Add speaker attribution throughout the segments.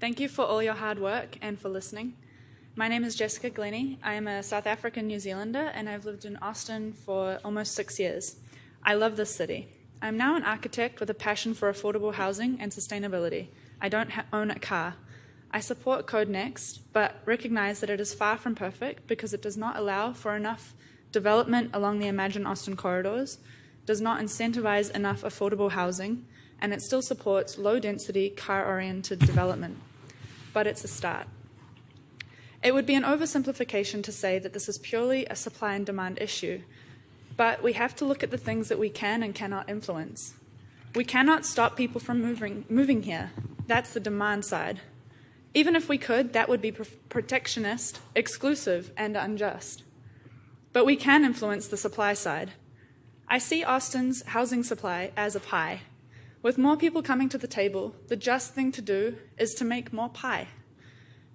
Speaker 1: Thank you for all your hard work and for listening. My name is Jessica Glennie. I am a South African New Zealander and I've lived in Austin for almost 6 years. I love this city. I'm now an architect with a passion for affordable housing and sustainability. I don't own a car. I support CodeNEXT, but recognize that it is far from perfect because it does not allow for enough development along the Imagine Austin corridors, does not incentivize enough affordable housing, and it still supports low-density, car-oriented development. But it's a start. It would be an oversimplification to say that this is purely a supply and demand issue, but we have to look at the things that we can and cannot influence. We cannot stop people from moving here. That's the demand side. Even if we could, that would be protectionist, exclusive, and unjust. But we can influence the supply side. I see Austin's housing supply as a pie. With more people coming to the table, the just thing to do is to make more pie.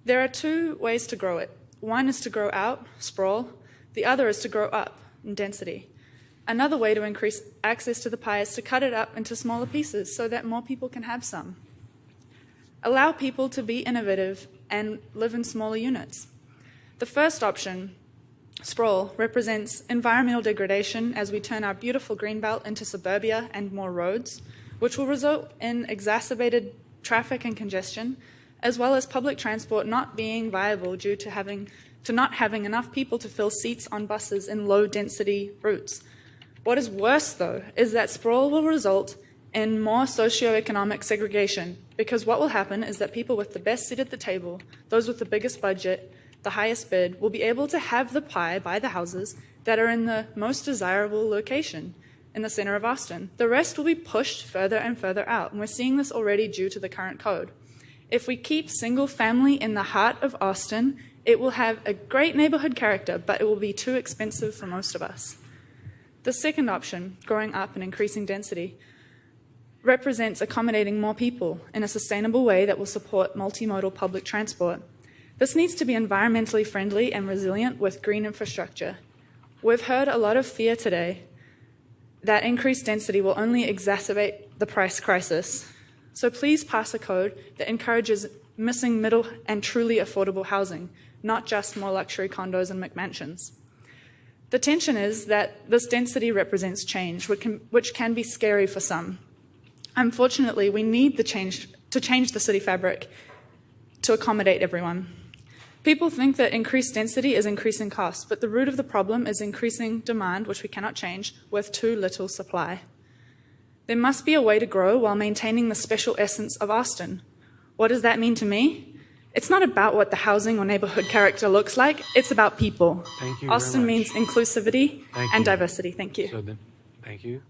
Speaker 1: There are two ways to grow it. One is to grow out, sprawl. The other is to grow up in density. Another way to increase access to the pie is to cut it up into smaller pieces so that more people can have some. Allow people to be innovative and live in smaller units. The first option, sprawl, represents environmental degradation as we turn our beautiful greenbelt into suburbia and more roads, which will result in exacerbated traffic and congestion, as well as public transport not being viable due to not having enough people to fill seats on buses in low-density routes. What is worse, though, is that sprawl will result in more socioeconomic segregation, because what will happen is that people with the best seat at the table, those with the biggest budget, the highest bid, will be able to have the pie by the houses that are in the most desirable location in the center of Austin. The rest will be pushed further and further out, and we're seeing this already due to the current code. If we keep single family in the heart of Austin, it will have a great neighborhood character, but it will be too expensive for most of us. The second option, growing up and increasing density, represents accommodating more people in a sustainable way that will support multimodal public transport. This needs to be environmentally friendly and resilient with green infrastructure. We've heard a lot of fear today that increased density will only exacerbate the price crisis. So please pass a code that encourages missing middle and truly affordable housing, not just more luxury condos and McMansions. The tension is that this density represents change, which can be scary for some. Unfortunately, we need to change the city fabric to accommodate everyone. People think that increased density is increasing costs, but the root of the problem is increasing demand, which we cannot change, with too little supply. There must be a way to grow while maintaining the special essence of Austin. What does that mean to me? It's not about what the housing or neighborhood character looks like, it's about people.
Speaker 2: Thank you
Speaker 1: Austin
Speaker 2: very much.
Speaker 1: means inclusivity
Speaker 2: Thank
Speaker 1: and
Speaker 2: you.
Speaker 1: diversity. Thank you.
Speaker 2: Thank you.